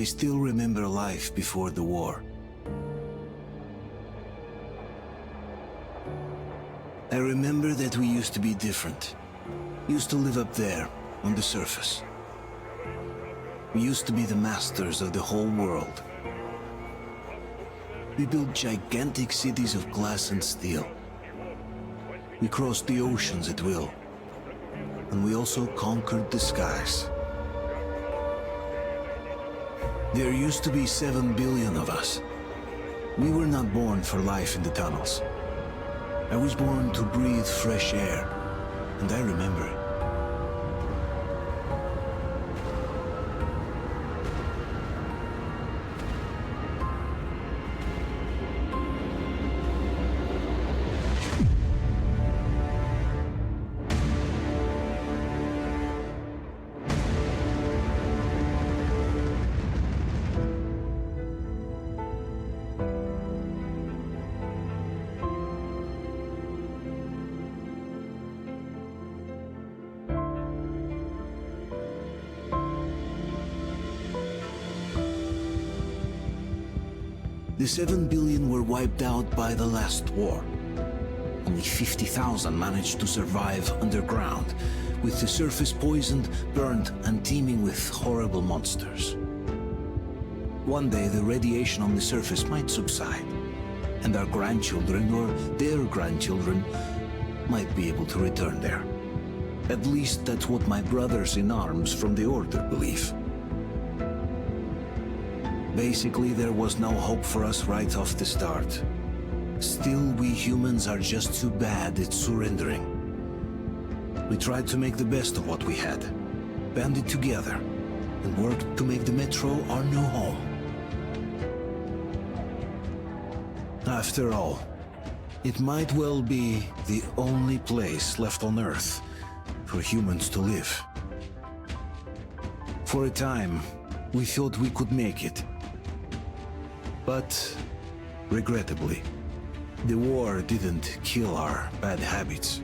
I still remember life before the war. I remember that we used to be different. Used to live up there, on the surface. We used to be the masters of the whole world. We built gigantic cities of glass and steel. We crossed the oceans at will. And we also conquered the skies. There used to be 7 billion of us. We were not born for life in the tunnels. I was born to breathe fresh air, and I remember it. The 7 billion were wiped out by the last war. Only 50,000 managed to survive underground, with the surface poisoned, burned, and teeming with horrible monsters. One day the radiation on the surface might subside, and our grandchildren or their grandchildren might be able to return there. At least that's what my brothers in arms from the Order believe. Basically, there was no hope for us right off the start. Still, we humans are just too bad at surrendering. We tried to make the best of what we had, banded together, and worked to make the Metro our new home. After all, it might well be the only place left on Earth for humans to live. For a time, we thought we could make it. But, regrettably, the war didn't kill our bad habits.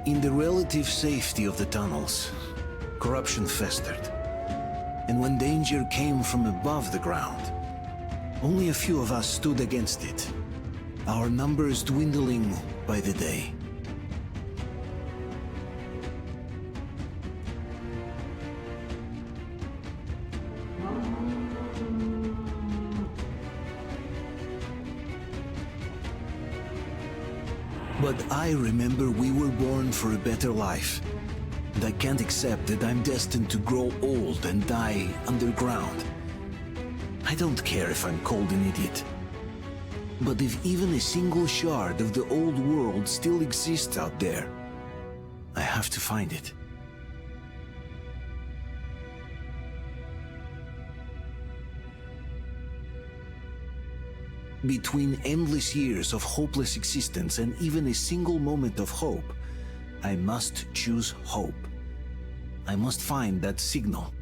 In the relative safety of the tunnels, corruption festered. And when danger came from above the ground, only a few of us stood against it, our numbers dwindling by the day. But I remember we were born for a better life, and I can't accept that I'm destined to grow old and die underground. I don't care if I'm called an idiot. But if even a single shard of the old world still exists out there, I have to find it. Between endless years of hopeless existence and even a single moment of hope, I must choose hope. I must find that signal.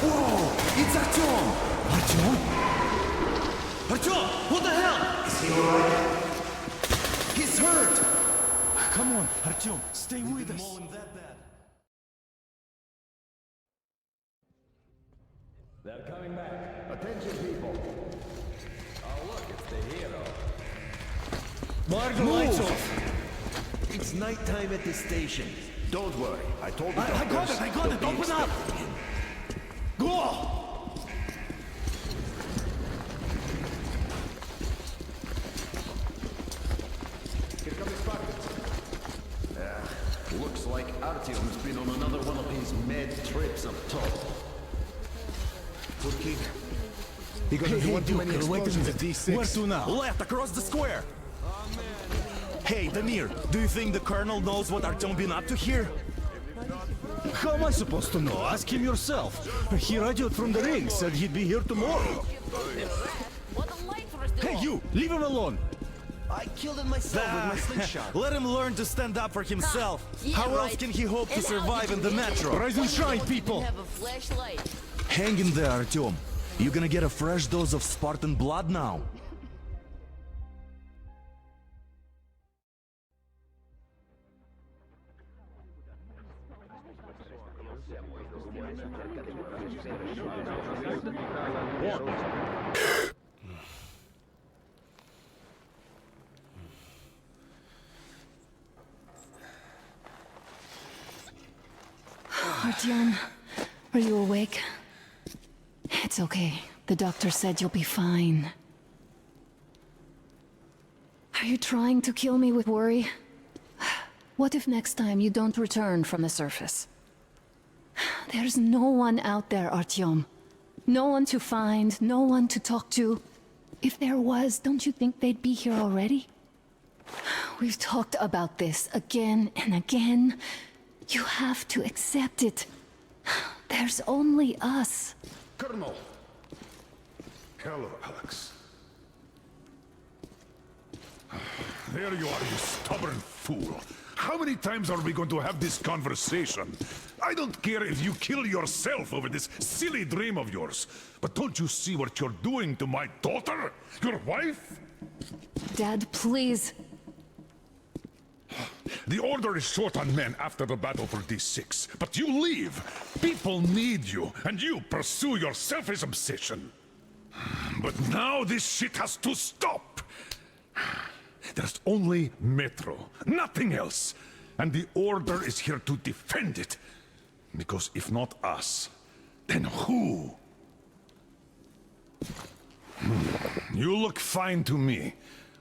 Whoa! It's Artyom! Artyom? Artyom! What the hell? Is he alright? He's hurt! Come on, Artyom, stay with us. They're coming back. Attention, people. Oh, look, it's the hero. Mark the lights off! It's nighttime at the station. Don't worry. I told the I got it! Open up! Go! Here come his pockets. Looks like Artyom's been on another one of his mad trips up top. Good kid. Hey, Duke, we're waiting at D6. Where to now? Left, across the square. Hey, Damir, do you think the Colonel knows what Artyom been up to here? How am I supposed to know? Ask him yourself. He radioed from the ring, said he'd be here tomorrow. Hey, you! Leave him alone! I killed him myself with my slingshot. Let him learn to stand up for himself. How else can he hope to survive in the metro? Rise and shine, people! Have a flashlight. Hang in there, Artyom. You're gonna get a fresh dose of Spartan blood now. Artyom, are you awake? It's okay. The doctor said you'll be fine. Are you trying to kill me with worry? What if next time you don't return from the surface? There's no one out there, Artyom. No one to find, no one to talk to. If there was, don't you think they'd be here already? We've talked about this again and again. You have to accept it. There's only us. Colonel! Hello, Alex. There you are, you stubborn fool. How many times are we going to have this conversation? I don't care if you kill yourself over this silly dream of yours, but don't you see what you're doing to my daughter? Your wife? Dad, please. The Order is short on men after the battle for D6, but you leave. People need you, and you pursue your selfish obsession. But now this shit has to stop. There's only Metro, nothing else. And the Order is here to defend it. Because if not us, then who? You look fine to me.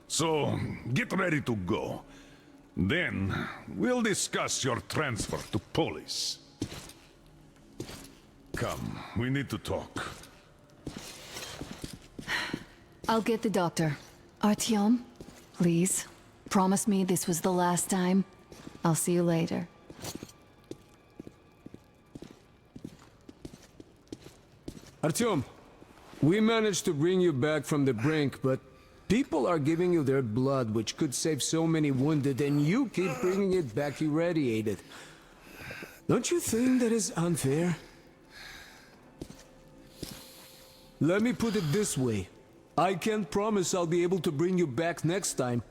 So, get ready to go. Then, we'll discuss your transfer to police. Come, we need to talk. I'll get the doctor. Artyom, please. Promise me this was the last time. I'll see you later. Artyom, we managed to bring you back from the brink, but people are giving you their blood, which could save so many wounded, and you keep bringing it back irradiated. Don't you think that is unfair? Let me put it this way. I can't promise I'll be able to bring you back next time.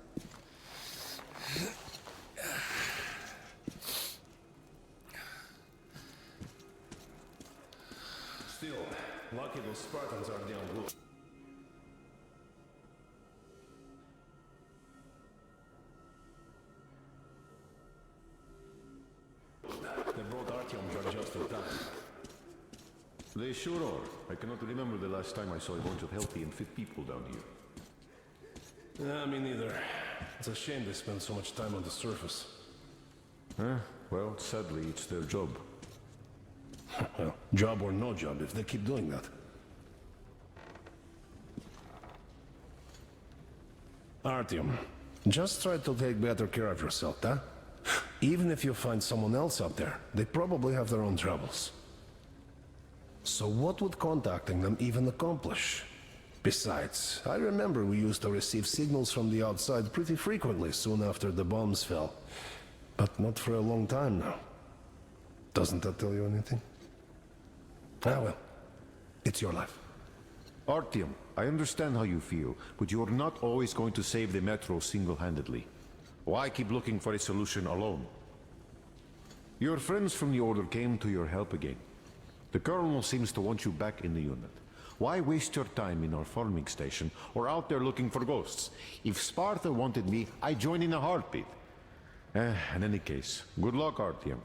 Still, lucky those Spartans are damn good. They brought Artyom just in time. They sure are. I cannot remember the last time I saw a bunch of healthy and fit people down here. Yeah, me neither. It's a shame they spend so much time on the surface. Well, sadly, it's their job. Well, job or no job, if they keep doing that. Artyom, just try to take better care of yourself, huh? Even if you find someone else out there, they probably have their own troubles. So what would contacting them even accomplish? Besides, I remember we used to receive signals from the outside pretty frequently soon after the bombs fell. But not for a long time now. Doesn't that tell you anything? Ah, well. It's your life. Artyom, I understand how you feel, but you're not always going to save the Metro single-handedly. Why keep looking for a solution alone? Your friends from the Order came to your help again. The Colonel seems to want you back in the unit. Why waste your time in our farming station or out there looking for ghosts? If Sparta wanted me, I'd join in a heartbeat. In any case, good luck, Artyom.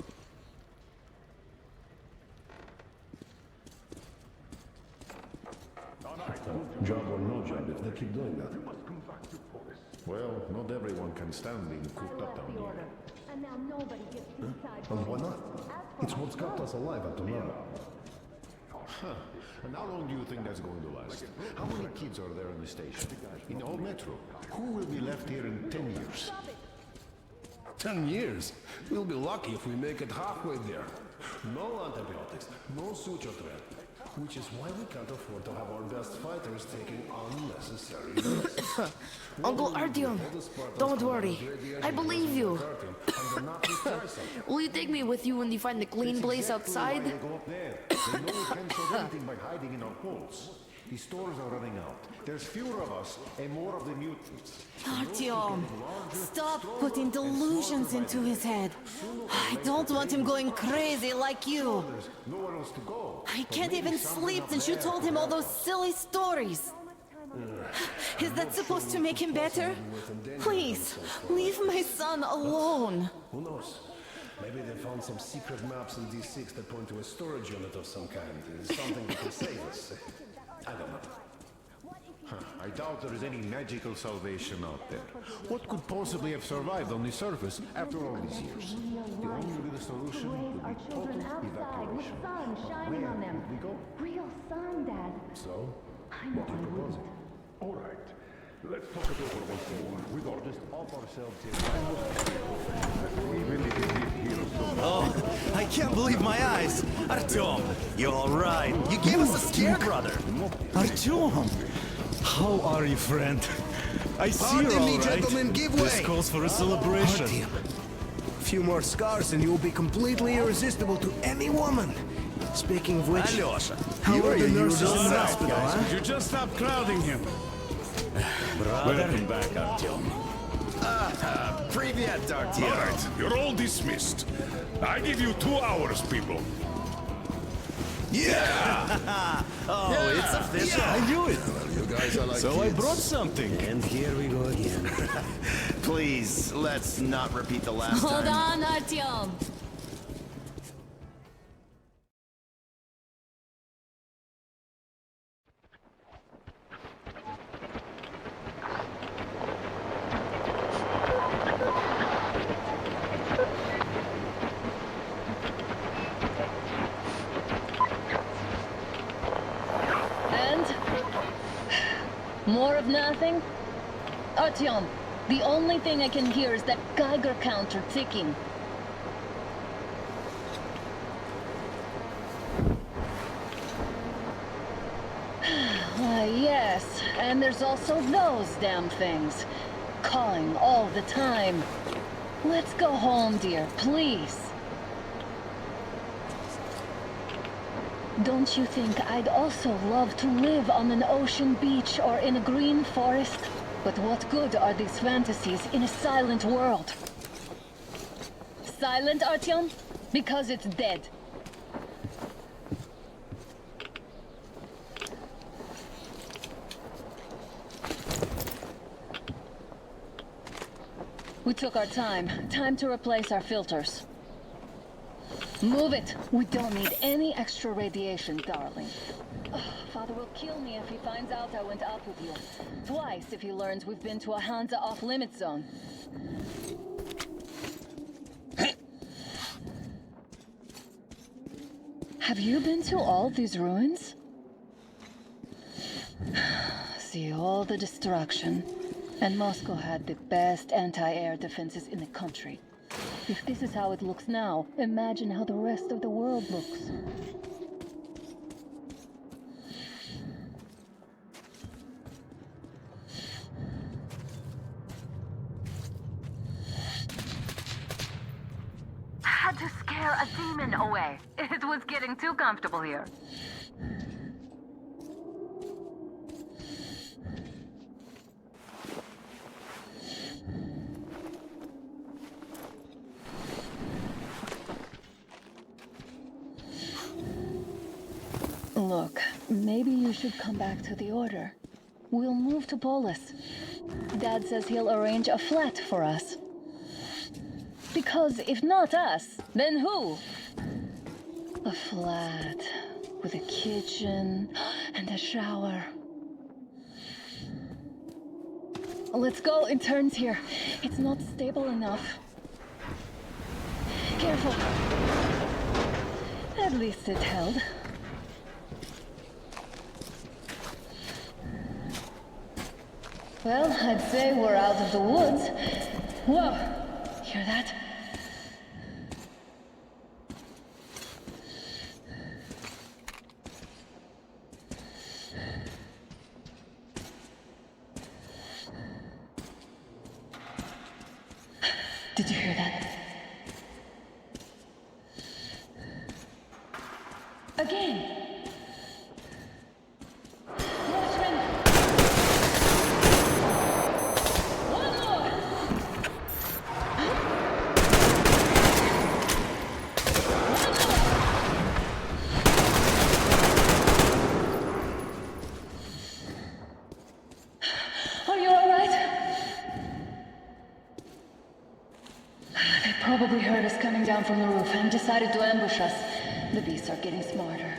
Job or no job, if they keep doing that. Well, not everyone can stand being cooped up down here. And now nobody gets inside. And why not? It's what's kept us alive up to now. And how long do you think that's going to last? How many kids are there in the station? In the whole Metro? Who will be left here in 10 years? 10 years? We'll be lucky if we make it halfway there. No antibiotics, no suture thread. Which is why we can't afford to have our best fighters taking unnecessary risks. Uncle Artyom, don't worry. I believe you. Will you take me with you when you find the clean place outside? They go up there. They know we can't solve anything by hiding in our holes. The stores are running out. There's fewer of us and more of the mutants. Artyom, stop putting delusions into his head. I don't want him going crazy like you. There's nowhere else to go. I can't even sleep since you told him all those silly stories. Is that supposed to make him better? Please, leave my son alone. Who knows? Maybe they found some secret maps in D6 that point to a storage unit of some kind. Something that can save us. I don't know. I doubt there is any magical salvation out there. What could possibly have survived on the surface after all these years? The only real solution would be total evacuation. Sun shining on them. Would we go? Real sun, Dad. So, I know I wouldn't. All right. Let's talk it over once more. With our Just off ourselves here. We really did live here so Oh, I can't believe my eyes! Artyom, you're alright. You gave us a scare, brother. Artyom! How are you, friend? I see Pardon you're me, alright. gentlemen, give This way. calls for a celebration. Artyom, a few more scars and you'll be completely irresistible to any woman. Speaking of which, Alyosha, how are the nurses in the alright, hospital, guys. huh? You just stop crowding him. Welcome back, Artyom. Привет, All Artyom. right, you're all dismissed. I give you 2 hours, people. Oh, it's official. I knew it. You guys are like So I kids. brought something. And here we go again. Please, let's not repeat the last time. Hold on, Artyom. And? More of nothing? Artyom, the only thing I can hear is that Geiger counter ticking. Why, yes, and there's also those damn things. Calling all the time. Let's go home, dear, please. Don't you think I'd also love to live on an ocean beach or in a green forest? But what good are these fantasies in a silent world? Silent, Artyom? Because it's dead. We took our time. Time to replace our filters. Move it! We don't need any extra radiation, darling. Ugh, Father will kill me if he finds out I went out with you. Twice if he learns we've been to a Hansa off-limit zone. Have you been to all these ruins? See all the destruction. And Moscow had the best anti-air defenses in the country. If this is how it looks now, imagine how the rest of the world looks. Had to scare a demon away. It was getting too comfortable here. Look, maybe you should come back to the Order. We'll move to Polis. Dad says he'll arrange a flat for us. Because if not us, then who? A flat with a kitchen and a shower. Let's go, it turns here. It's not stable enough. Careful. At least it held. Well, I'd say we're out of the woods. Whoa! Hear that? Did you hear that? Again! Watchman! One more! Are you all right? They probably heard us coming down from the roof and decided to ambush us. The beasts are getting smarter.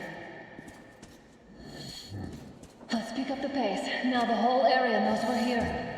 Let's pick up the pace. Now the whole area knows we're here.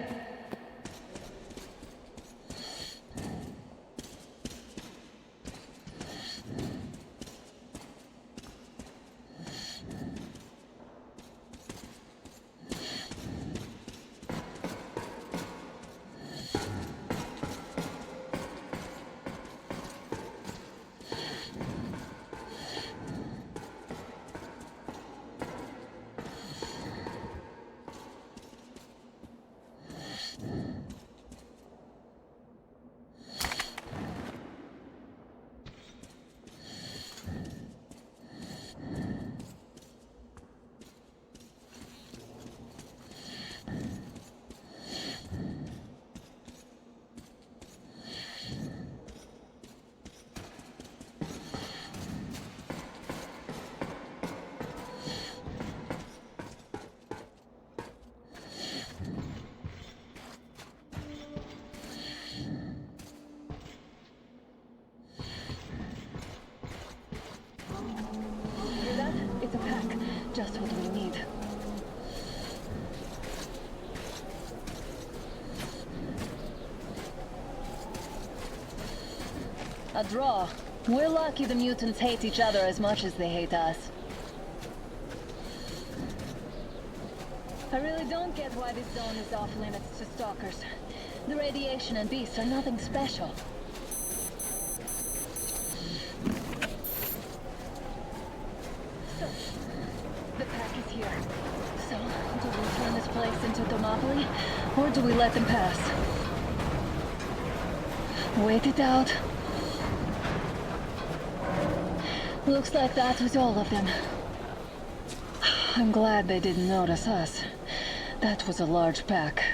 Hear that? It's a pack. Just what we need. A draw. We're lucky the mutants hate each other as much as they hate us. I really don't get why this zone is off limits to stalkers. The radiation and beasts are nothing special. So, the pack is here. So, do we turn this place into Thermopylae, or do we let them pass? Wait it out. Looks like that was all of them. I'm glad they didn't notice us. That was a large pack.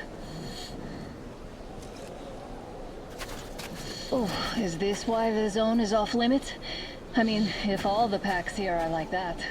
Oh, is this why the zone is off limits? I mean, if all the packs here are like that.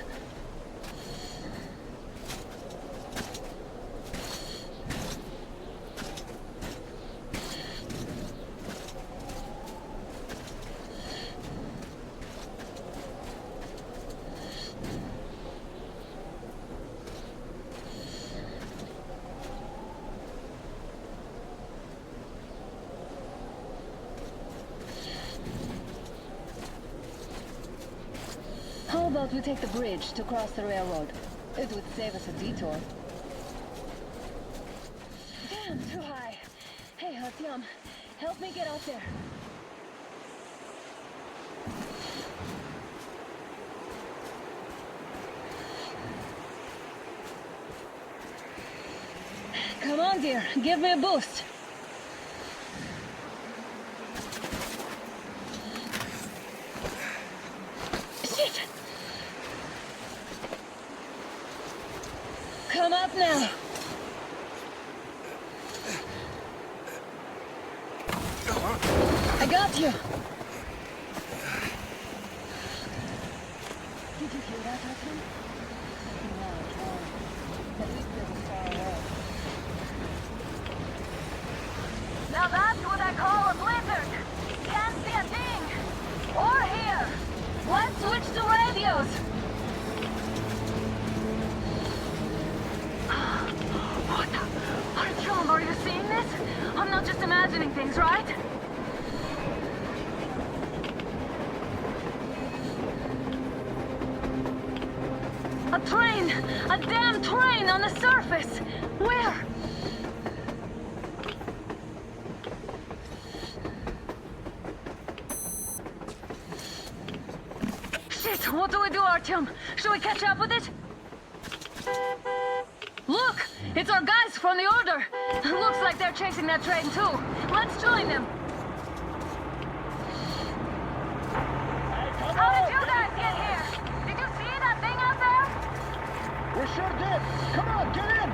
How about we take the bridge to cross the railroad? It would save us a detour. Damn, too high. Hey, Artyom, help me get out there. Come on, dear, give me a boost. up now! I got you! Did you hear that, Hudson? No, at least it was far away. Now that's what I call a blizzard! Can't see a thing! Or hear! Let's switch to radios! What the? Artyom, are you seeing this? I'm not just imagining things, right? A train! A damn train on the surface! Where? Shit! What do we do, Artyom? Should we catch up with it? Look! It's our guys from the Order! Looks like they're chasing that train too. Let's join them! How did you guys get here? Did you see that thing out there? We sure did. Come on, get in.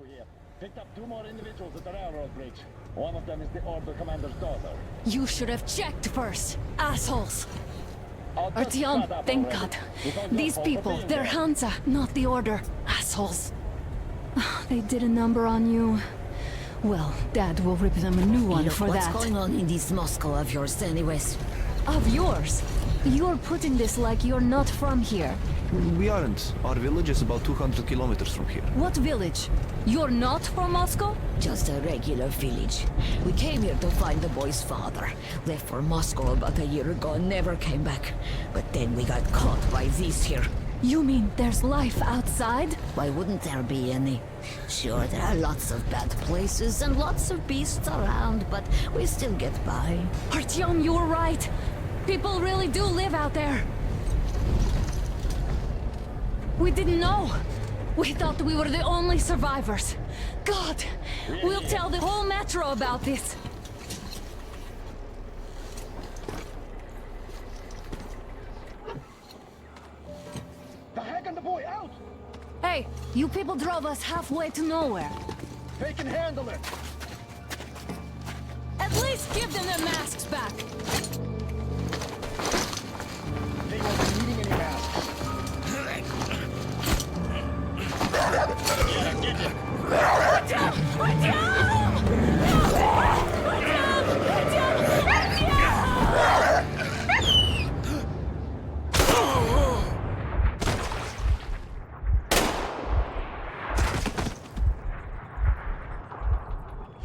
Here. Picked up 2 more individuals at the railroad bridge. One of them is the Order Commander's daughter. You should have checked first, assholes! Artyom, thank God. These people, they're Hansa, not the Order. Assholes. They did a number on you. Well, Dad will rip them a new one for that. What's going on in this Moscow of yours, anyways? Of yours? You're putting this like you're not from here. We aren't. Our village is about 200 kilometers from here. What village? You're not from Moscow? Just a regular village. We came here to find the boy's father. Left for Moscow about a year ago and never came back. But then we got caught by these here. You mean there's life outside? Why wouldn't there be any? Sure, there are lots of bad places and lots of beasts around, but we still get by. Artyom, you were right. People really do live out there. We didn't know. We thought we were the only survivors. God, we'll tell the whole metro about this. The heck and the boy out! Hey, you people drove us halfway to nowhere. They can handle it. At least give them their masks back. They won't be needing any masks.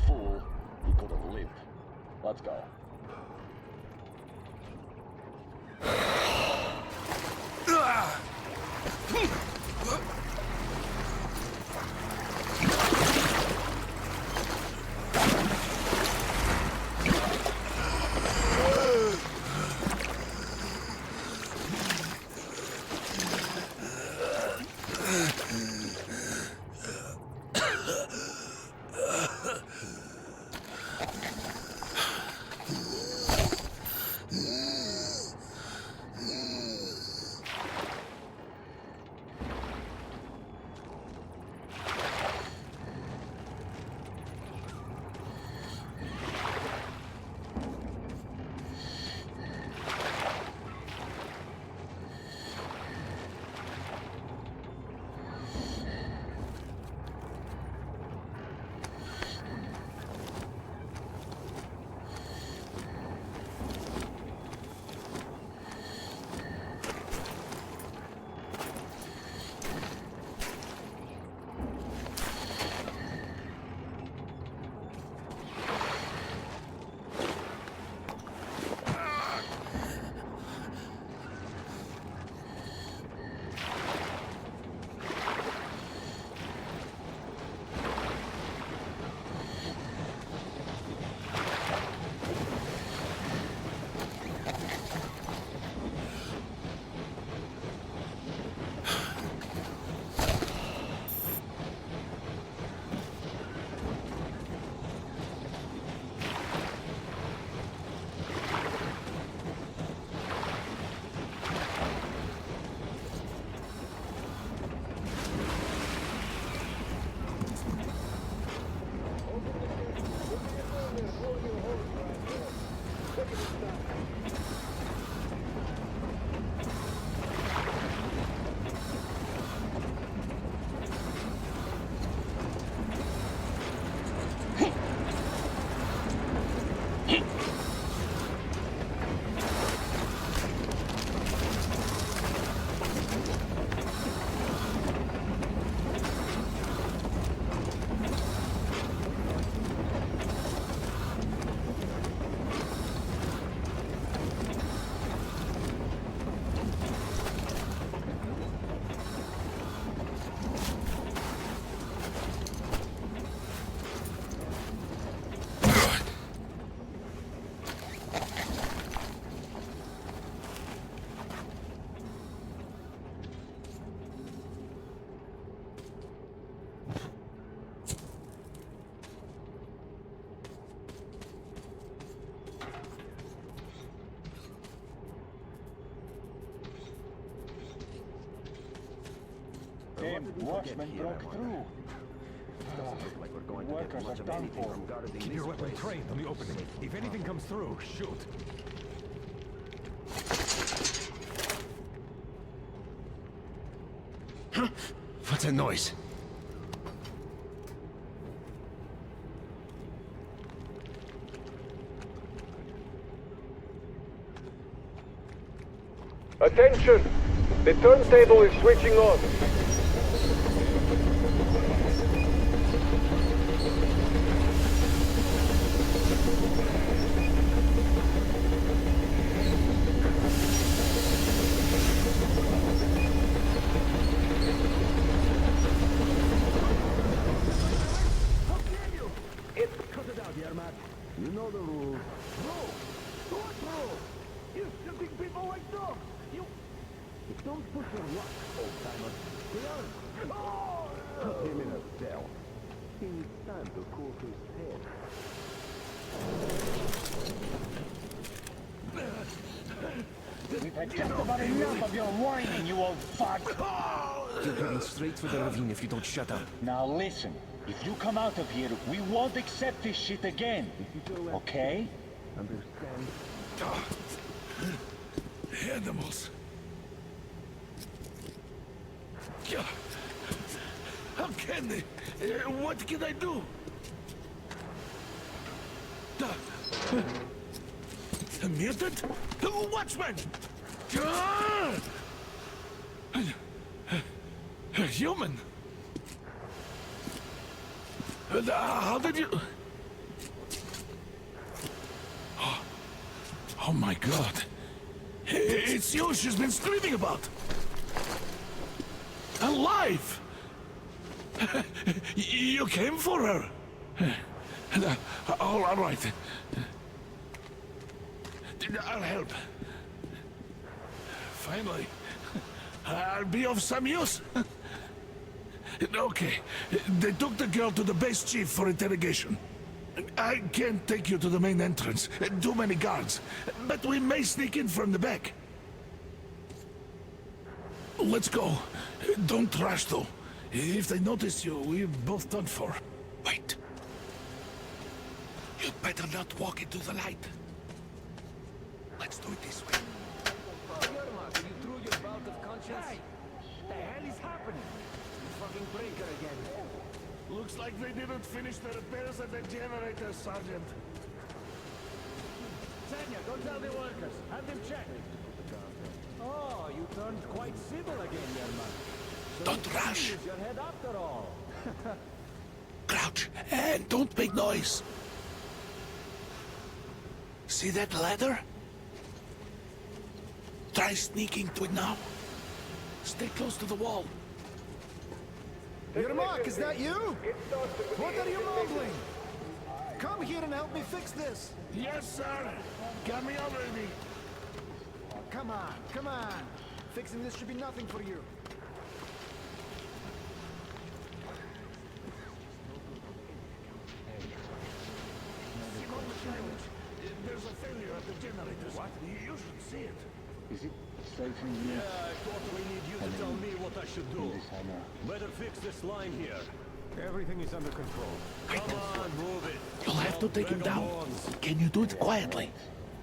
Fool, he could have lived. Let's go. Tim, watchmen broke through. Workers are done for. Keep your weapon trained on the opening. If anything comes through, shoot. Huh? What's that noise? Attention! The turntable is switching on. You know the rules. Bro! What bro? You're shooting people like dogs! You don't push your luck, old-timer. Put him in a cell. He needs time to cool his head. We've had just about enough of your whining, you old fuck! You're heading straight for the ravine if you don't shut up. Now listen, if you come out of here, we won't accept this shit again. Okay? Understand? Animals. How can they? What can I do? A mutant? Watchman! A human? How did you... Oh my God. It's you she's been screaming about. Alive! You came for her. All right. I'll help. Finally, I'll be of some use. Okay, they took the girl to the base chief for interrogation. I can't take you to the main entrance. Too many guards. But we may sneak in from the back. Let's go. Don't rush, though. If they notice you, we're both done for. Wait. You'd better not walk into the light. Let's do it this way. You threw your bout of conscience? Hey! The hell is happening? You fucking breaker again. Looks like they didn't finish the repairs at the generator, Sergeant. Senya, go tell the workers. Have them check. Oh, you turned quite civil again, Yerman. So Don't rush. Your head after all. Crouch, and don't make noise. See that ladder? Try sneaking to it now. Stay close to the wall. Yermak, is that you? What are you mumbling? Come here and help me fix this. Yes, sir. Got me already. Come on, come on. Fixing this should be nothing for you. There's a failure at the generators. What? You should see it. Is it safe in here? Yeah, I totally need you to tell me what I should do. Better fix this line here. Everything is under control. Come on, move it. You'll have to take him down. Can you do it quietly?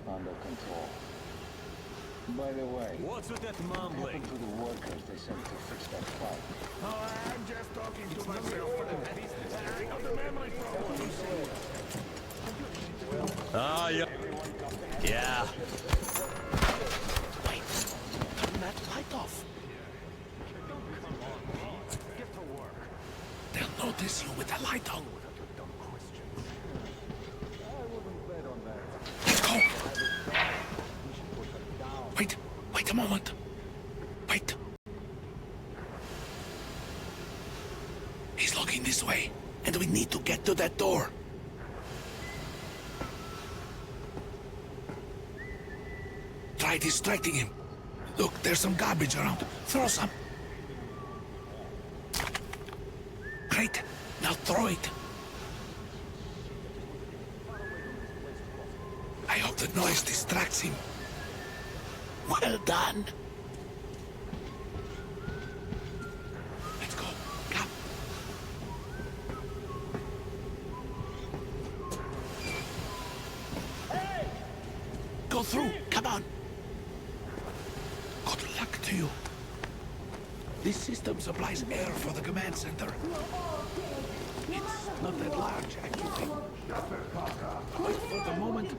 Under control. By the way, what's with that mumbling? To the workers they sent to fix that pipe. Oh, I'm just talking to myself. I got the memory problem, you see. Ah, yeah. Yeah. Wait, turn that light off. Get to work. They'll notice you with the light on. Let's go. Wait a moment. Wait. He's looking this way, and we need to get to that door. Try distracting him. Look, there's some garbage around. Throw some. Great. Now throw it. I hope the noise distracts him. Well done. Let's go through. Come on. Good luck to you. This system supplies air for the command center. It's not that large, actually. But for the moment,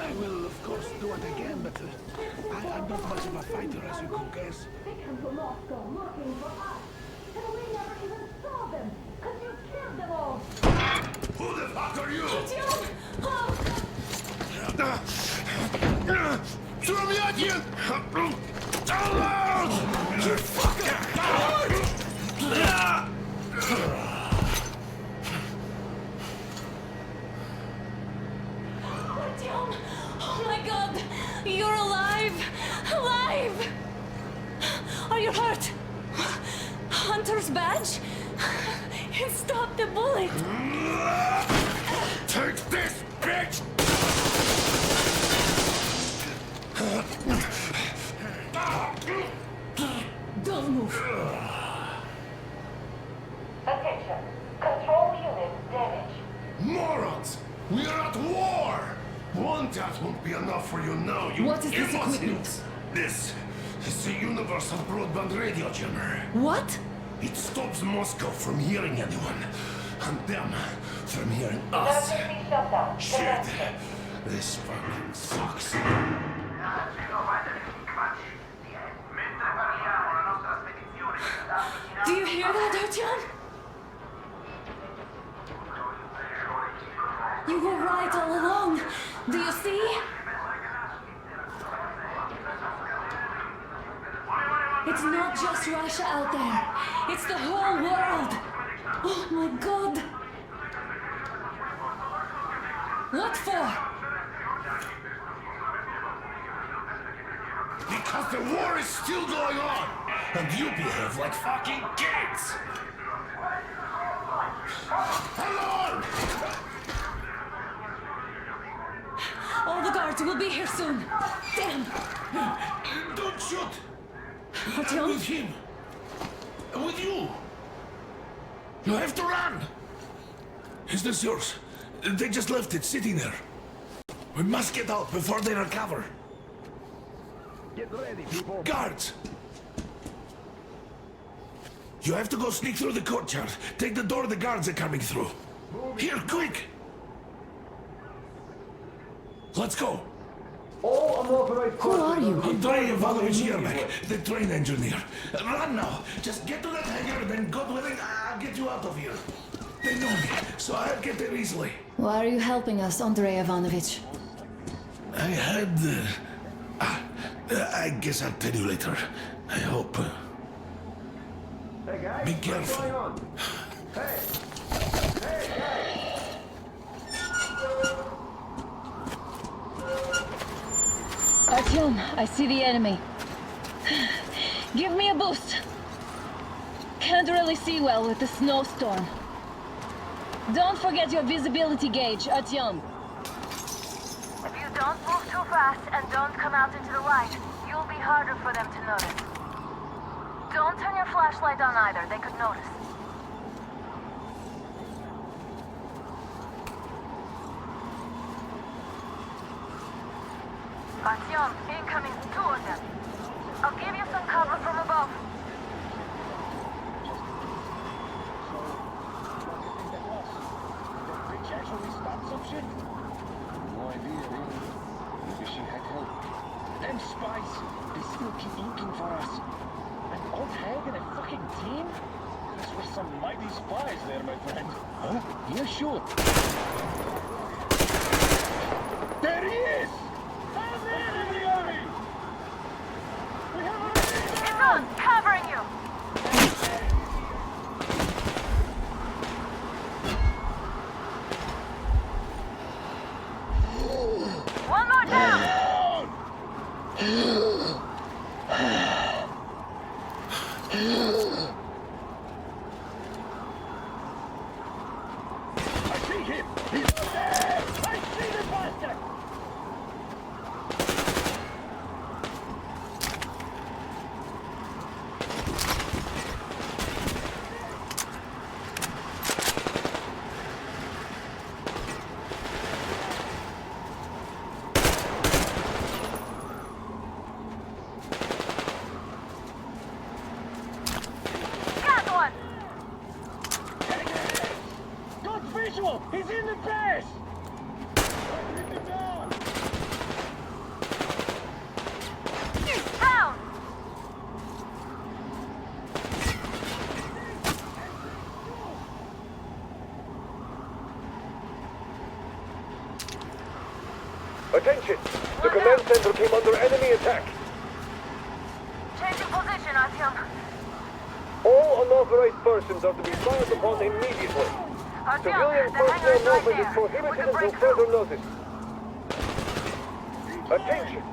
I will, of course, do it again, but I'm not much of a fighter, as you could guess. They come to Moscow looking for us. And we never even saw them, because you killed them all. Who the fuck are you? Throw me at you! You fucker! Artyom! Oh my god! You're alive! Alive! Are you hurt? Hunter's badge? It stopped the bullet! Take this, bitch! Don't move. Attention. Control unit damaged. Morons! We are at war! One tap won't be enough for you now, you What is this imbeciles! equipment? This is a universal broadband radio jammer. What? It stops Moscow from hearing anyone, and them from hearing us. Emergency shutdown. Shit! This fucking sucks. Do you hear that, Artyom? You were right all along. Do you see? It's not just Russia out there. It's the whole world. Oh my god. What for? Because the war is still going on, and you behave like fucking kids! Alarm! All the guards will be here soon. Damn. Don't shoot! Artyom? With him! With you! You have to run! Is this yours? They just left it sitting there. We must get out before they recover. Get ready, people. Guards! You have to go sneak through the courtyard. Take the door the guards are coming through. Here, quick! Let's go! All unauthorized Who are you? Andrei Ivanovich Yermak, the train engineer. Run now! Just get to that hangar, then God willing, I'll get you out of here. They know me, so I'll get there easily. Why are you helping us, Andrei Ivanovich? I had... I guess I'll tell you later. I hope. Hey guys, Be what's careful. going on? Hey! Hey guys! Artyom, I see the enemy. Give me a boost. Can't really see well with the snowstorm. Don't forget your visibility gauge, Artyom. If you don't move too fast and don't come out into the light, you'll be harder for them to notice. Don't turn your flashlight on either, they could notice. Artyom, incoming, 2 of them. I'll give you some cover from above. Actually stop some shit? No idea, really. Maybe she had help. Them spies, they still keep looking for us. An old hag and a fucking team? These were some mighty spies there, my friend. Huh? Yeah, sure. There he is! Found the enemy! We have It's on, covering you! One more down! I see him! He's there! I see the bastard! No! He's in the base! Down! Attention! The command center came under enemy attack. Changing position, Artyom. All unauthorized persons are to be fired upon immediately. Artyom, Civilian the hangar personnel is right movement is there. prohibited We can until break through. further notice. Attention!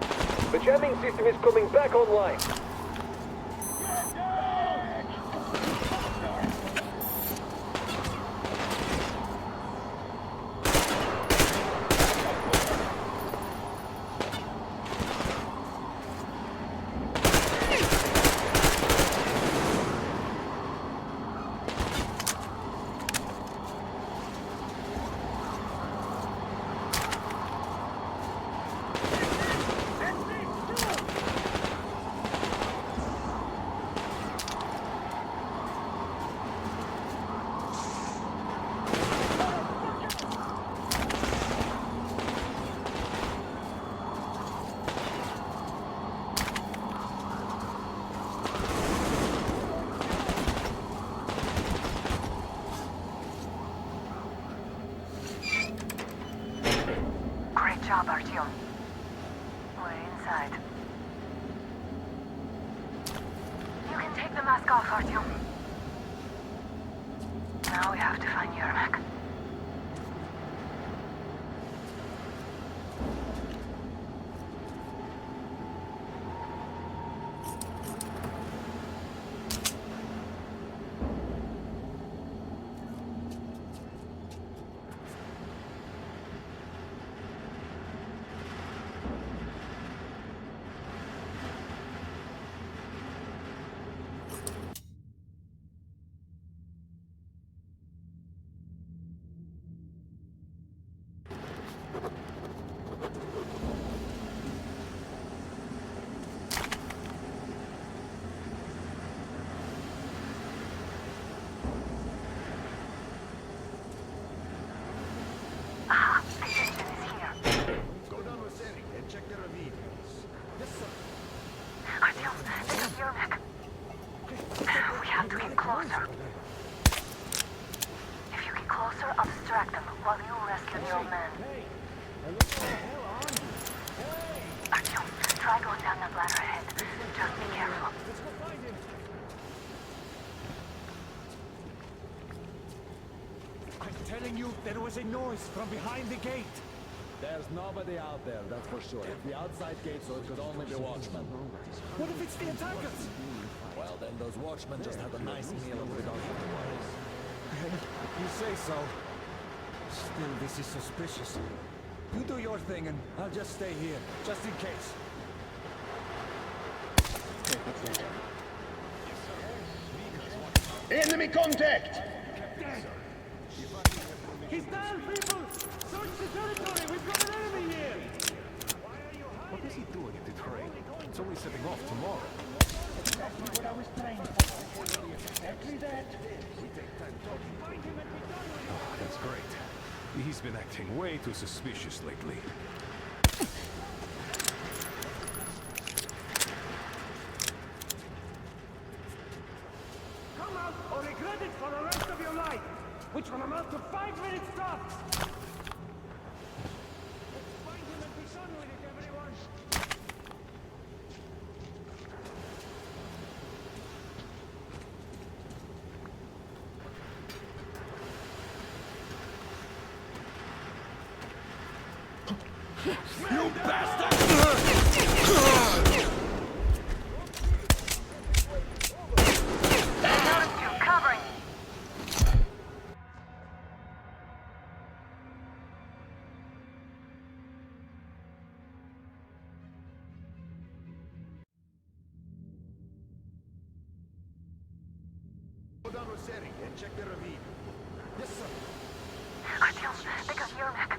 The jamming system is coming back online. Great job, Artyom. We're inside. You can take the mask off, Artyom. Now we have to find Yermak. Aha, the engine is here. Go down with Seri and check the ravine. Yes, sir. Artyom, this is Yermak. We have to get closer. If you get closer, I'll distract them while you rescue the old man. Artyom, try going down that ladder ahead. Just be careful. Let's go find him. I'm telling you, there was a noise from behind the gate. There's nobody out there, that's for sure. It's the outside gate, so it could only be watchmen. What if it's the attackers? Well, then those watchmen just had a nice meal and we don't have to worry. You say so. Still, this is suspicious. You do your thing and I'll just stay here, just in case. Enemy contact! He's down, people! Search the territory! We've got an enemy here! What is he doing in the train? It's only setting off tomorrow. Exactly what I was trying for. Exactly that. Oh, that's great. He's been acting way too suspicious lately. Come out or regret it for the rest of your life! Which will amount to 5 minutes tops! Let's find him and be done with it, everyone! You bastard! They noticed you. Covering. Go down with Seri and check the ravine. Yes, sir. Artyom, they got Yermak.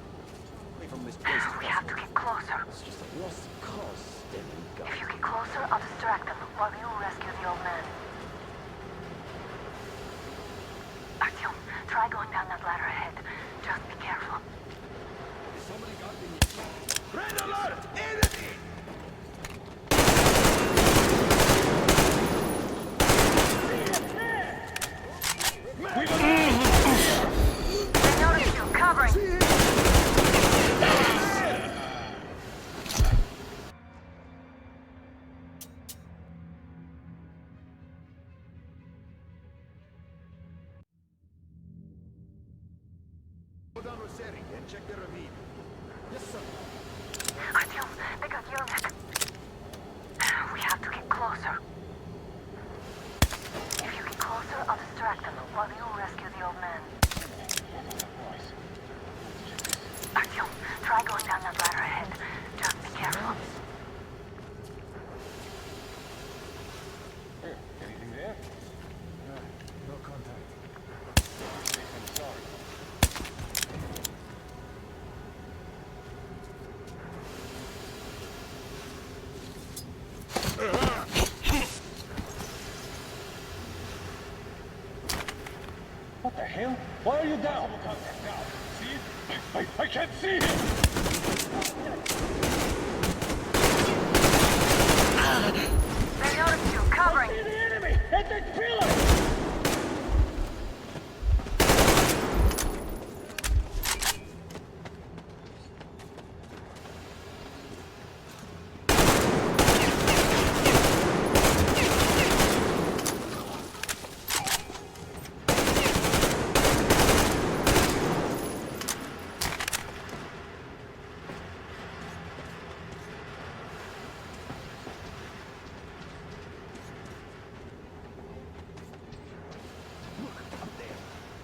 From this place, We have to get closer. it's just a lost cause. Then we got If you get closer, I'll distract them while you rescue the old man. Artyom, try going down that ladder ahead. Just and check the ravine. Yes, sir. Artyom, they got Yermak. We have to get closer. If you get closer, I'll distract them while you rescue the old man. Artyom, try going down that ladder ahead. Just be careful. Anything there? No contact. I'm sorry. What the hell? Why are you down? See? I can't see him! They noticed you, covering. I see the enemy! At that pillar!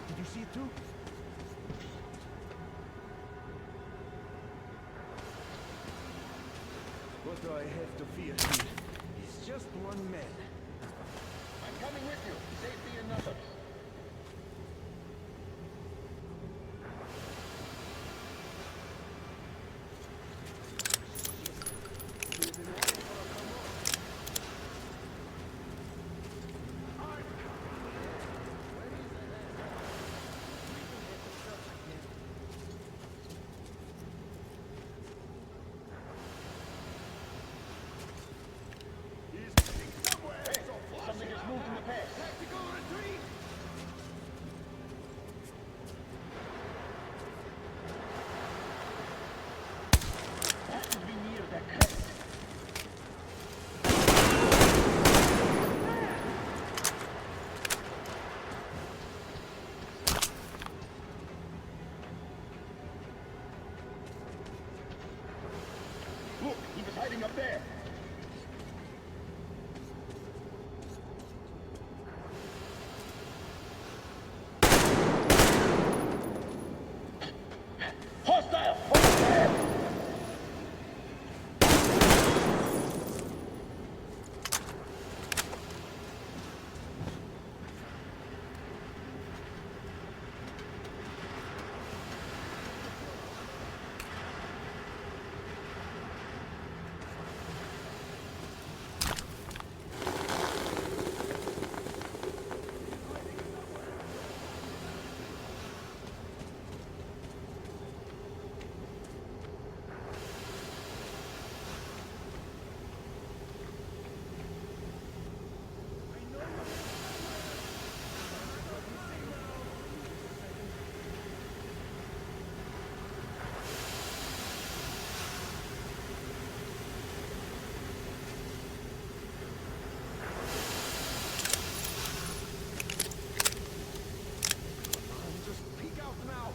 Did you see it too? What do I have to fear here? He's just one man. I'm coming with you. Safety in numbers. Something has moved in the past. Tactical retreat! Has to be near that crest. Look, he was hiding up there. Hostile! Over there! Just peek out now.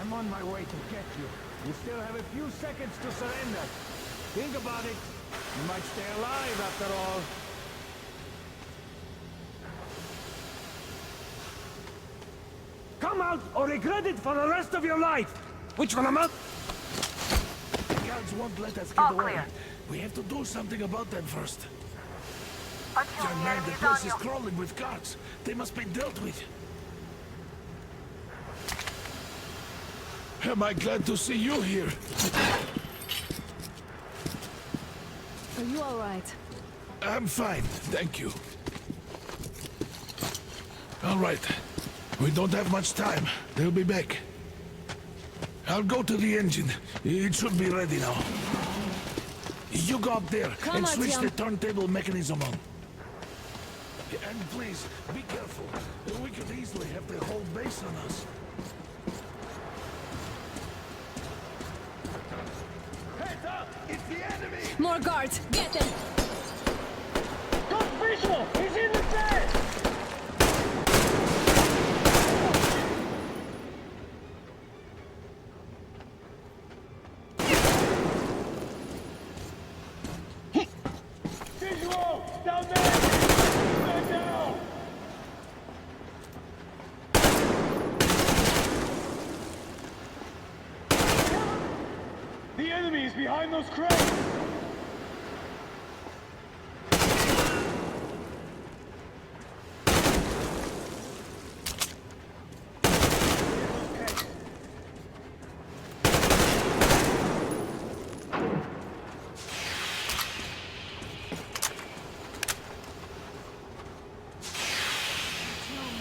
I'm on my way to get you. You still have a few seconds to surrender. Think about it. You might stay alive after all. Come out or regret it for the rest of your life! Which one am I? The guards won't let us get All away. clear. We have to do something about them first. Artyom, Young the man, the enemy's place on is you. crawling with guards. They must be dealt with. Am I glad to see you here? Are you all right? I'm fine, thank you. All right. We don't have much time. They'll be back. I'll go to the engine. It should be ready now. You go up there Come and on, switch Tiam. the turntable mechanism on. And please, be careful. We could easily have the whole base on us. Heads up! It's the enemy! More guards! Get them! Good visual! He's in the bed! Visual! Down there! Man down! The enemy is behind those crates!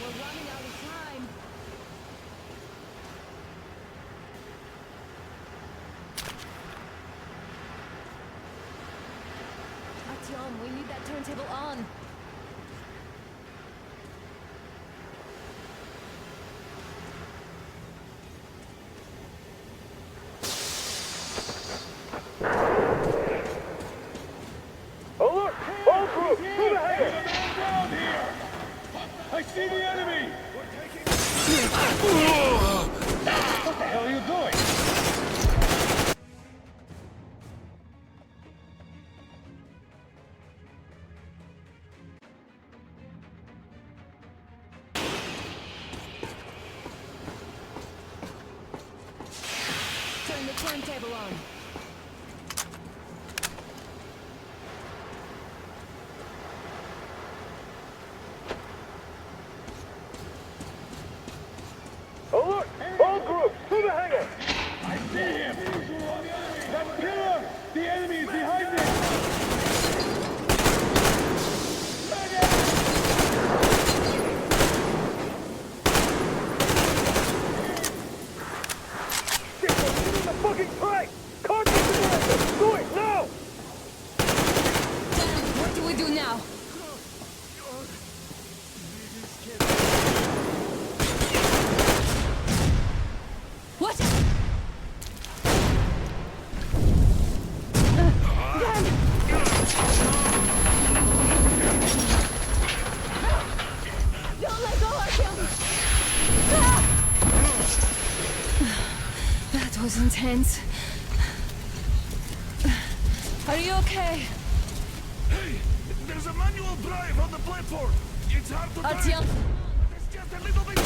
We're running out of time. Artyom, we need that turntable on. Alert! All crew, to the hangar! Down here! I see the enemy! What the hell are you doing? Turn the turntable on. Alert! All crew, to the hangar! I see him! That pillar! The enemy is behind it! Shit, we're hitting the fucking train! Contact the director! Do it, now! Dan, what do we do now? What? Dan! Don't let go, Artyom! Ah! That was intense. Are you okay? Hey, there's a manual drive on the platform. It's hard to Artyom! drive. It's just a little bit...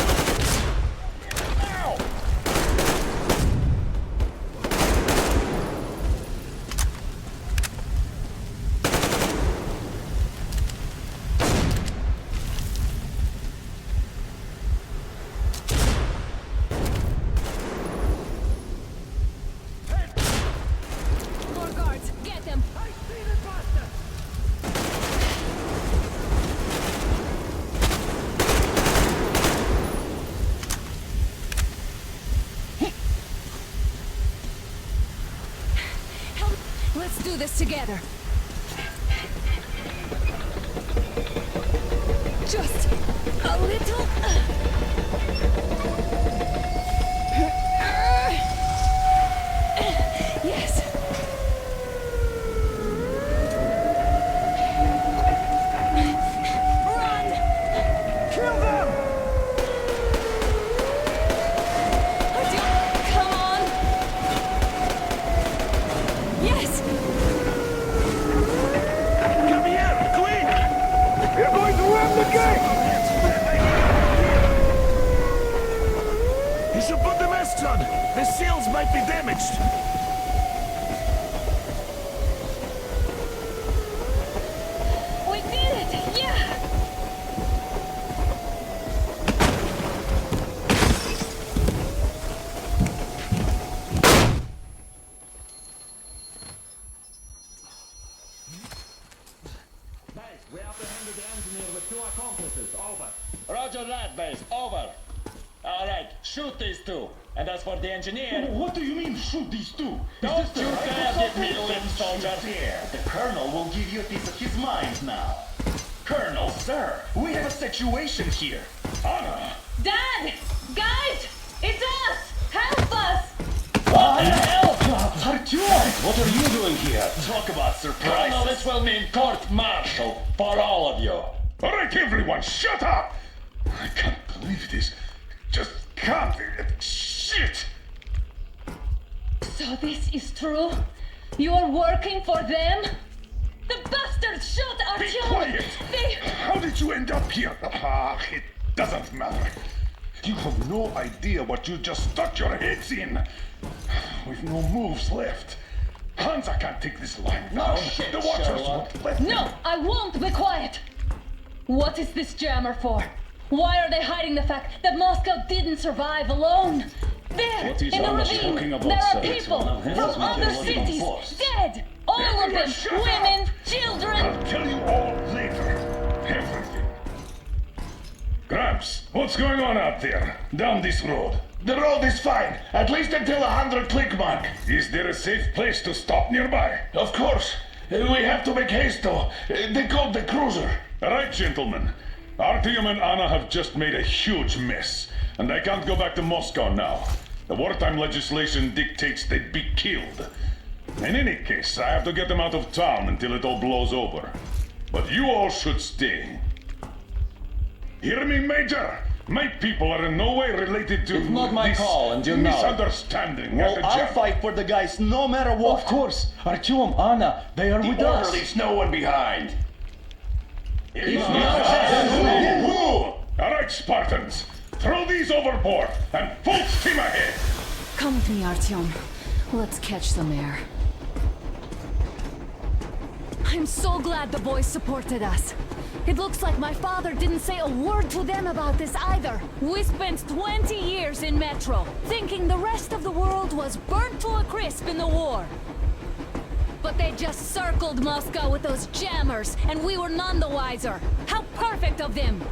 Ow! More guards! Get them! I see the bastard! Help! Let's do this together. Just a little. Yes. Run! Kill them! Artyom, come on! Yes! Come here, quick! We're going to ram the gate! You should put the masks on. The seals might be damaged. We did it! Yeah! Base, we apprehended the engineer with 2 accomplices. Over. Roger that, base. Over. Alright, shoot these 2. And as for the engineer... What do you mean, shoot these 2? Don't you dare give me lip, soldier! The colonel will give you a piece of his mind now. Colonel, sir, we have a situation here. Anna! Dad! Guys! It's us! Help us! What the hell? Artyom, what are you doing here? Talk about surprise. Colonel, this will mean court-martial for all of you. All right, everyone, shut up! I can't believe this. Just can't. Shit! So this is true? You're working for them? The bastards shot Be Artyom! quiet! They... How did you end up here? Ah, it doesn't matter. You have no idea what you just stuck your heads in. We've no moves left. Hansa can't take this line. No shit, the Watchers Sherlock. won't let No, them. I won't be quiet! What is this jammer for? Why are they hiding the fact that Moscow didn't survive alone? There, What is in the Anna ravine, talking about, there sir? are It's people one of his from other material cities, force. dead! All of Everyone them, shut up! women, children! I'll tell you all later. Everything. Gramps, what's going on out there? Down this road? The road is fine, at least until 100 click mark. Is there a safe place to stop nearby? Of course. We have to make haste though. They called the cruiser. All right, gentlemen. Artyom and Anna have just made a huge mess, and they can't go back to Moscow now. The wartime legislation dictates they'd be killed. In any case, I have to get them out of town until it all blows over. But you all should stay. Hear me, Major? My people are in no way related to It's not my this call, and you know it. misunderstanding. Well, at the I'll jam. fight for the guys no matter what. Of course. Artyom, Anna, they are with us. Leaves no one behind. All right, Spartans. Throw these overboard and full steam ahead. Come with me, Artyom. Let's catch some air. I'm so glad the boys supported us. It looks like my father didn't say a word to them about this either. We spent 20 years in Metro, thinking the rest of the world was burnt to a crisp in the war. But they just circled Moscow with those jammers, and we were none the wiser. How perfect of them!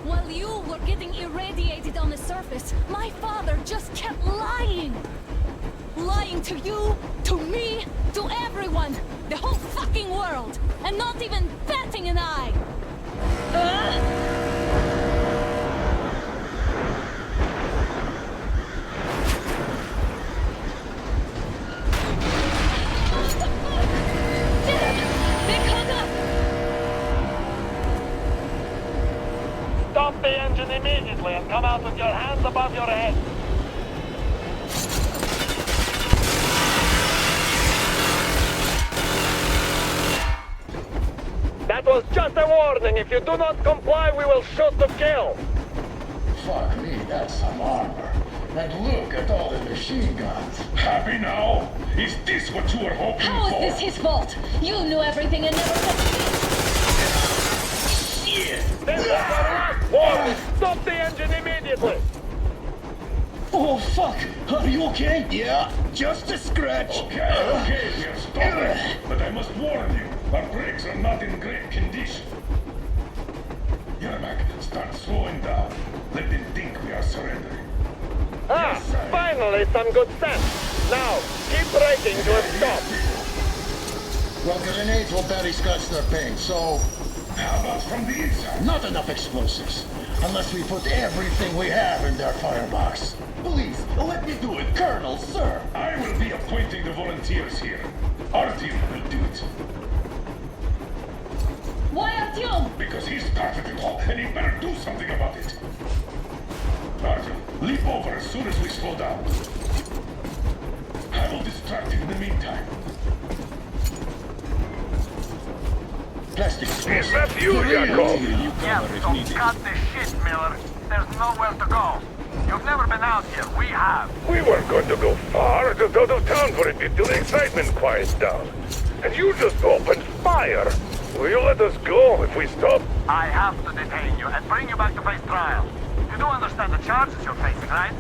While you were getting irradiated on the surface, my father just kept lying. Lying to you, to me, to everyone, the whole fucking world, and not even batting an eye. Stop the engine immediately and come out with your hands above your head. That was just a warning. If you do not comply, we will shoot to kill. Fuck me, that's some armor. And look at all the machine guns. Happy now? Is this what you were hoping How for? is this his fault? You knew everything and never said Shit! This is the last warning. Stop the engine immediately. Oh, fuck! Are you okay? Yeah, just a scratch. Okay, here, stop it. But I must warn you, our brakes are not in great condition. Yermak, start slowing down. Let them think we are surrendering. Finally some good sense. Now, keep braking to a stop. Well, grenades will barely scratch their paint, so... How about from the inside? Not enough explosives. Unless we put everything we have in their firebox. Please, let me do it, Colonel, sir. I will be appointing the volunteers here. Artyom will do it. Why Artyom? Because he started it all, and he better do something about it. Artyom, leap over as soon as we slow down. I will distract him in the meantime. Plastic It's left you, Yakov. Yeah, so cut the shit, Miller. There's nowhere to go. You've never been out here. We have. We weren't going to go far, just out of town for a bit till the excitement quiets down. And you just opened fire. Will you let us go if we stop? I have to detain you and bring you back to face trial. You do understand the charges you're facing, right?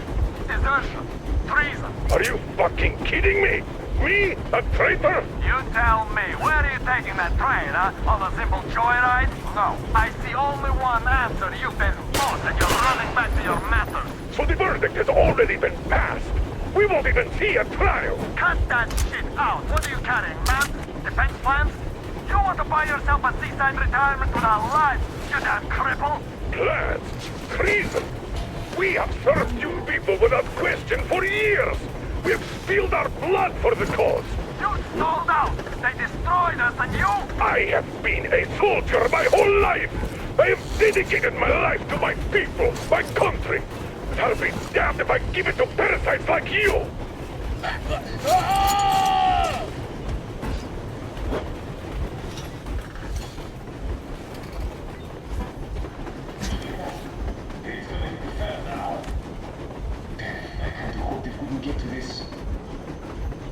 Desertion. Treason. Are you fucking kidding me? Me? A traitor? You tell me. Where are you taking that train, huh? On a simple joyride? No. I see only one answer. You've been bought and you're running back to your masters. So the verdict has already been passed. We We won't even see a trial! Cut that shit out! What are you carrying, man? Defense plans? You want to buy yourself a seaside retirement without life, you damn cripple! Plans? Treason? We have served you people without question for years! We have spilled our blood for the cause! You sold out! They destroyed us and you... I have been a soldier my whole life! I have dedicated my life to my people, my country! But I'll be damned if I give it to parasites like you! Get to this.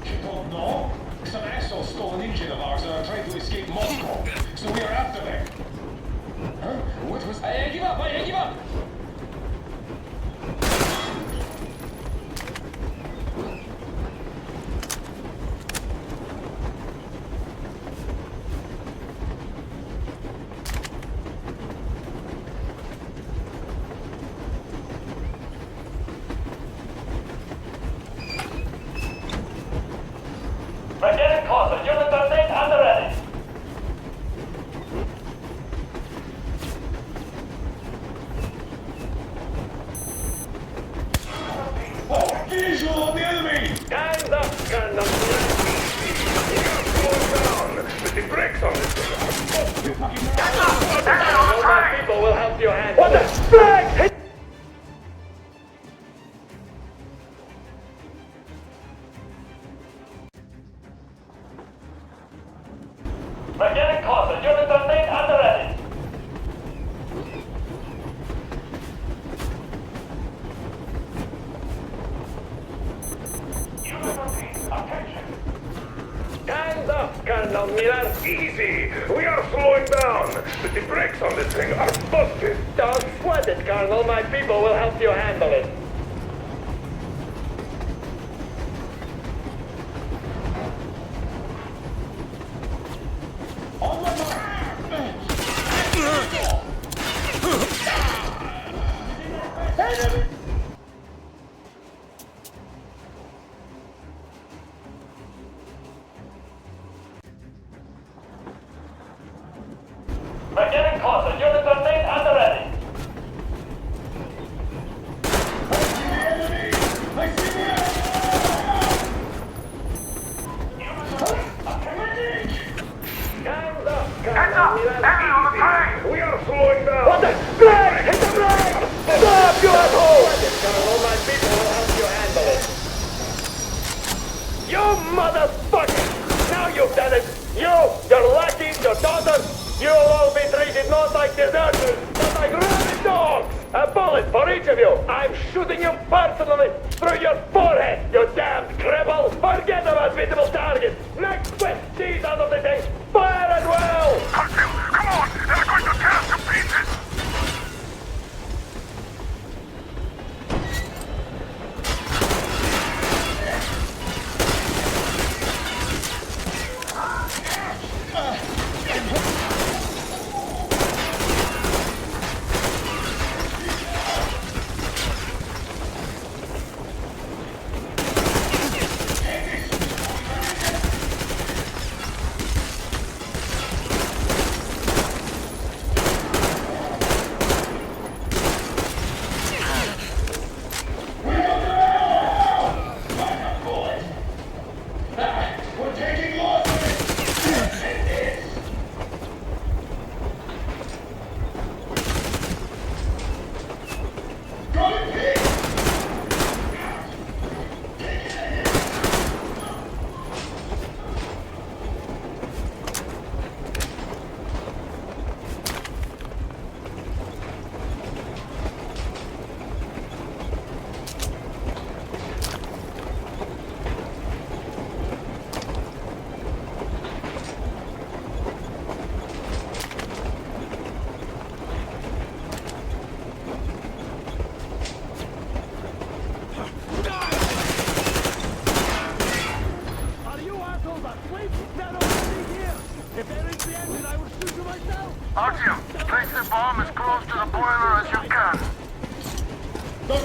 You don't know? Some asshole stole an engine of ours and are trying to escape Moscow. So we are after them. Huh? What was... I give up! I give up! We're getting closer. Unit 13 and ready. Oh, visual on the enemy! Time's up, Colonel. Slow down. The brakes on this thing. My people will help you handle it. What the flag? We're getting closer. Unit 13 and ready. Unit 13, attention. Time's up, Colonel Miller. Easy. We are slowing down. The brakes on this thing are busted. Don't sweat it, Colonel. My people will help you handle it. We're getting closer. Unit 13 and ready. Time's up, Heads up! Colonel Miller. Enemy on the train! We are slowing down. What the? Brake! Hit the brake! Stop, you asshole! Colonel, my people will help you handle it. You motherfucker! Now you've done it! You, your lackeys, your daughters, you'll all be treated not like deserters, but like rabid dogs! A bullet for each of you! I'm shooting you personally through your forehead, you damned cripple! Forget about visible targets! Next quick, seize out of the thing! Fire at will! Come on! They're going to tear us to pieces!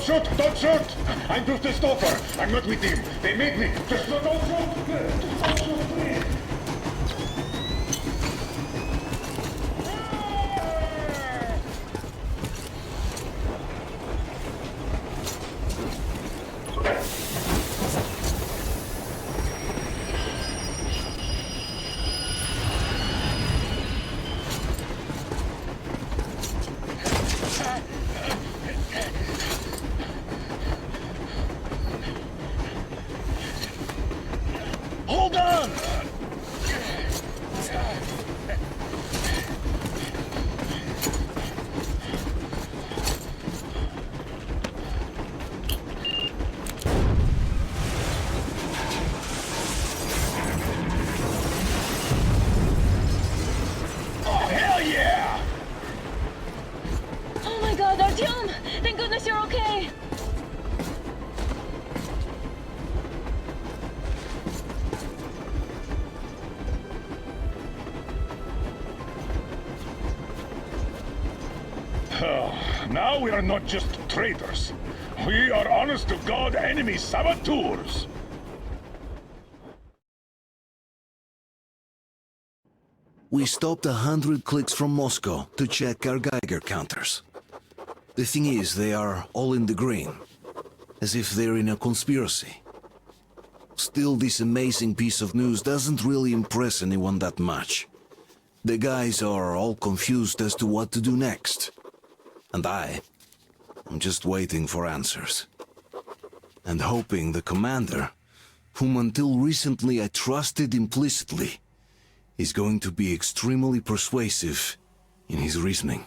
shoot! Don't shoot! I'm just a stalker. I'm not with him. They made me. Just don't shoot! Don't shoot, please! Hold on! Oh, hell yeah! Oh my god, Artyom! Thank goodness you're okay! Now we are not just traitors. We are honest-to-God enemy saboteurs. We stopped 100 clicks from Moscow to check our Geiger counters. The thing is, they are all in the green, as if they're in a conspiracy. Still, this amazing piece of news doesn't really impress anyone that much. The guys are all confused as to what to do next. And I'm just waiting for answers. And hoping the commander, whom until recently I trusted implicitly, is going to be extremely persuasive in his reasoning.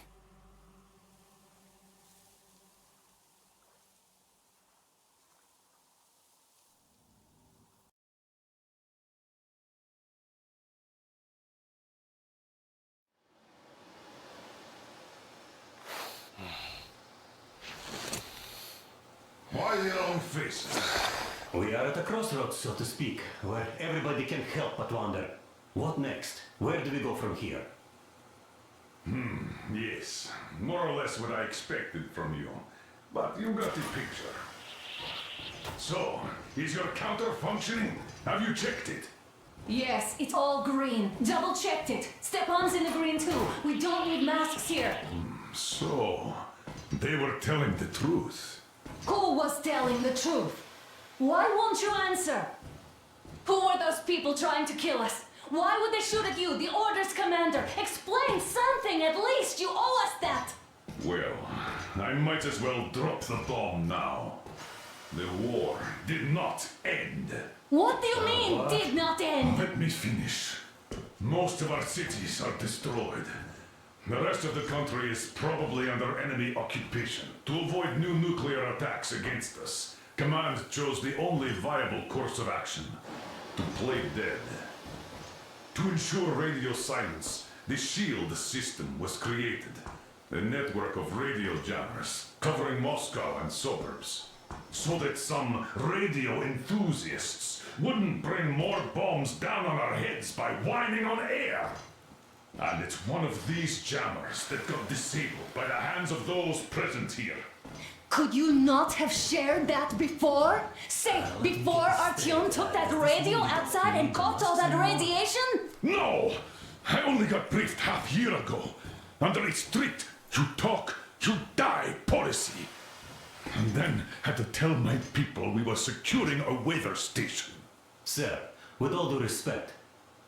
Why the long face? We are at a crossroads, so to speak, where everybody can help but wonder. What next? Where do we go from here? Yes, more or less what I expected from you. But you got the picture. So, is your counter functioning? Have you checked it? Yes, it's all green. Double-checked it. Stepan's in the green too. We don't need masks here. So, they were telling the truth. Who was telling the truth? Why won't you answer? Who were those people trying to kill us? Why would they shoot at you, the Order's commander? Explain something, at least! You owe us that! Well, I might as well drop the bomb now. The war did not end. What do you mean, did not end? Let me finish. Most of our cities are destroyed. The rest of the country is probably under enemy occupation. To avoid new nuclear attacks against us, Command chose the only viable course of action: to play dead. To ensure radio silence, the SHIELD system was created. A network of radio jammers covering Moscow and suburbs. So that some radio enthusiasts wouldn't bring more bombs down on our heads by whining on air. And it's one of these jammers that got disabled by the hands of those present here. Could you not have shared that before? Say, before Artyom took that radio outside and caught all that radiation? No! I only got briefed half year ago. Under a strict, you talk, you die policy. And then had to tell my people we were securing a weather station. Sir, with all due respect,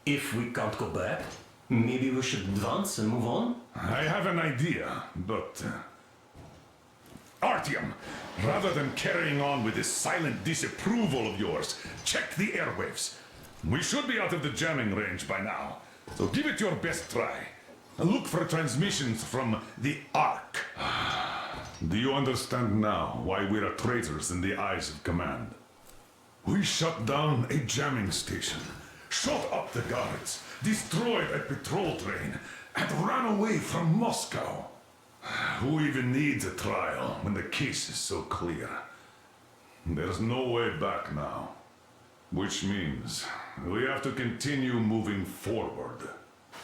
if we can't go back, maybe we should advance and move on? I have an idea, but... Artyom, rather than carrying on with this silent disapproval of yours, check the airwaves. We should be out of the jamming range by now, so give it your best try. Look for transmissions from the Ark. Do you understand now why we're traitors in the eyes of Command? We shut down a jamming station, shot up the guards, destroyed a patrol train, and ran away from Moscow. Who even needs a trial when the case is so clear? There's no way back now. Which means we have to continue moving forward.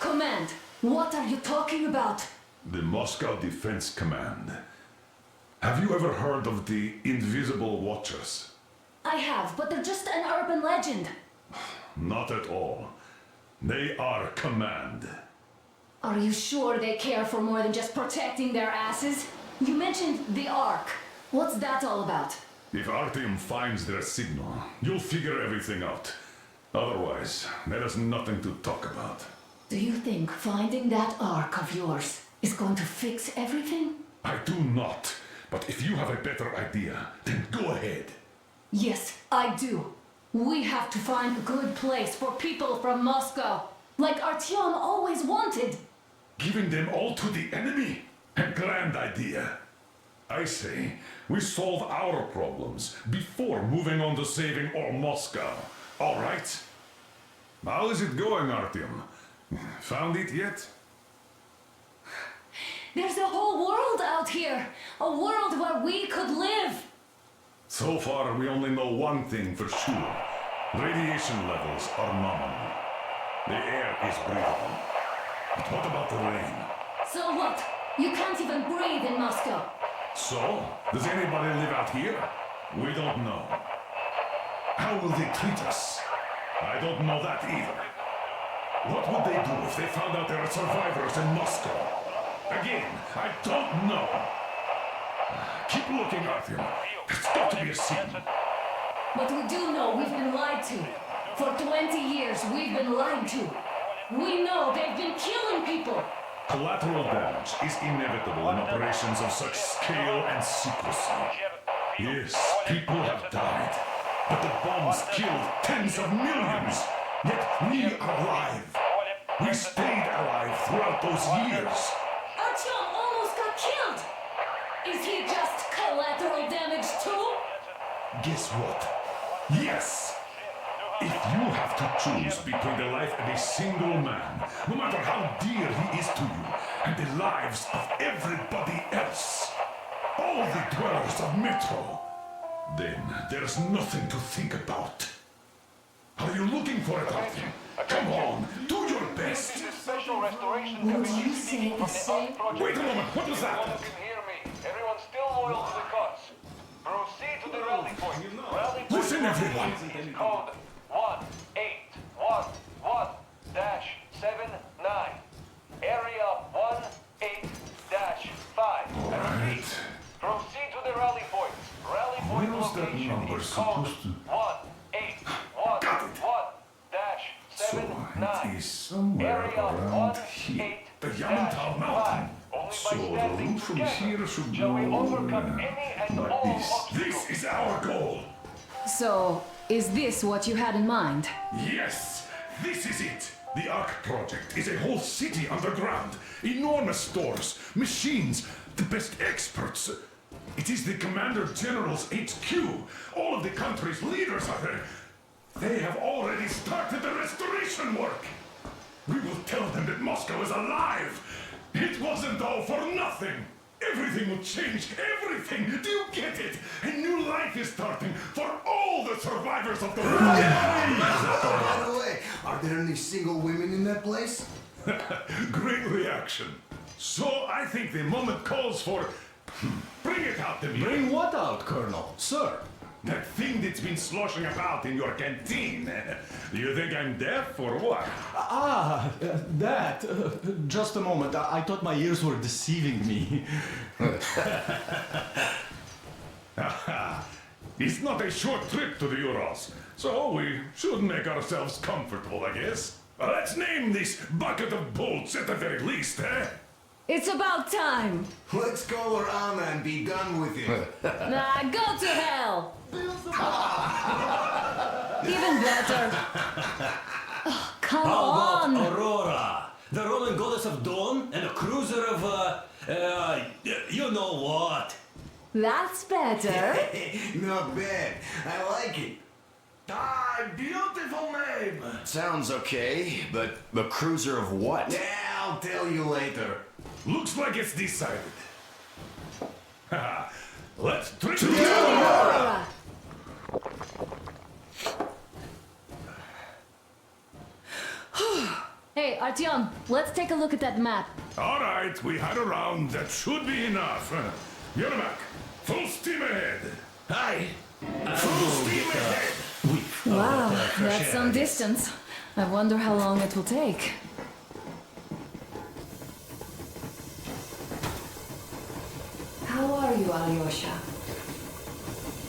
Command, what are you talking about? The Moscow Defense Command Have you ever heard of the Invisible Watchers? I have, but they're just an urban legend. Not at all. They are command. Are you sure they care for more than just protecting their asses? You mentioned the Ark. What's that all about? If Artyom finds their signal, you'll figure everything out. Otherwise, there is nothing to talk about. Do you think finding that Ark of yours is going to fix everything? I do not. But if you have a better idea, then go ahead. Yes, I do. We have to find a good place for people from Moscow, like Artyom always wanted. Giving them all to the enemy? A grand idea. I say, we solve our problems before moving on to saving all Moscow. All right? How is it going, Artyom? Found it yet? There's a whole world out here. A world where we could live. So far, we only know one thing for sure. Radiation levels are nominal. The air is breathable. But what about the rain? So what? You can't even breathe in Moscow. So, does anybody live out here? We don't know. How will they treat us? I don't know that either. What would they do if they found out there are survivors in Moscow? Again, I don't know. Keep looking, Artyom. There's got to be a signal. But we do know we've been lied to. For 20 years, we've been lied to. We know they've been killing people. Collateral damage is inevitable in operations of such scale and secrecy. Yes, people have died, but the bombs killed tens of millions. Yet we are alive. We stayed alive throughout those years. Artyom almost got killed. Is he just collateral damage too? Guess what? Yes! If you have to choose between the life of a single man, no matter how dear he is to you, and the lives of everybody else, all the dwellers of Metro, then there's nothing to think about. Are you looking for it, Artyom? Come on, do your best! Would you say the same? Wait a moment, what was that? Hear me. Everyone still loyal to the cause. Proceed to the rally point. Rally point Listen, everyone. is code 1811-79. Area 18-5. Alright. Proceed to the rally point. Rally point Where was that location number is code supposed to... 1811-79. It is somewhere around here. The Yamantau Mountain. So the route from here should go like this. This is our goal. So, is this what you had in mind? Yes, this is it. The Ark project is a whole city underground. Enormous stores, machines, the best experts. It is the Commander General's HQ. All of the country's leaders are there. They have already started the restoration work. We will tell them that Moscow is alive. It wasn't all for nothing. Everything will change. Everything. Do you get it? A new life is starting for all the survivors of the war. By the way, are there any single women in that place? Great reaction. So I think the moment calls for... Bring it out to me. Bring what out, Colonel? Sir? That thing that's been sloshing about in your canteen. Do you think I'm deaf or what? That. Just a moment. I thought my ears were deceiving me. It's not a short trip to the Urals, so we should make ourselves comfortable, I guess. Let's name this bucket of bolts at the very least, eh? It's about time. Let's call her Anna and be done with it. Nah, go to hell. Even better. Oh, come How on. about Aurora, the Roman goddess of dawn, and a cruiser of, you know what? That's better. Not bad. I like it. Ah, beautiful name. Sounds okay, but the cruiser of what? Yeah, I'll tell you later. Looks like it's decided. Let's drink to Aurora. Hey, Artyom, let's take a look at that map. All right, we had a round. That should be enough. Yermak, Full steam ahead! Aye! Full steam ahead! Wow, that's some distance. I wonder how long it will take. How are you, Alyosha?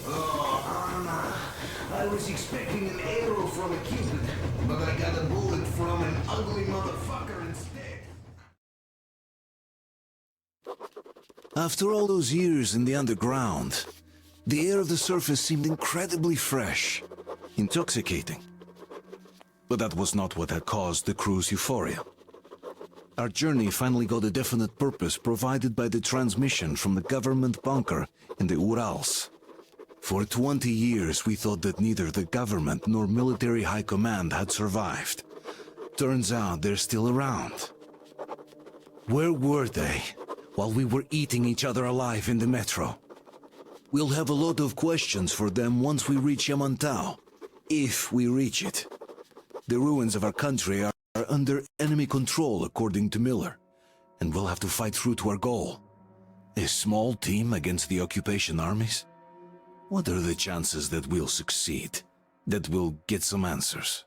Oh, Anna. I was expecting an arrow from a cupid, but I got a bullet from an ugly motherfucker instead. After all those years in the underground, the air of the surface seemed incredibly fresh, intoxicating. But that was not what had caused the crew's euphoria. Our journey finally got a definite purpose provided by the transmission from the government bunker in the Urals. For 20 years we thought that neither the government nor military high command had survived. Turns out they're still around. Where were they while we were eating each other alive in the metro? We'll have a lot of questions for them once we reach Yamantau, if we reach it. The ruins of our country are under enemy control, according to Miller, and we'll have to fight through to our goal. A small team against the occupation armies? What are the chances that we'll succeed, that we'll get some answers?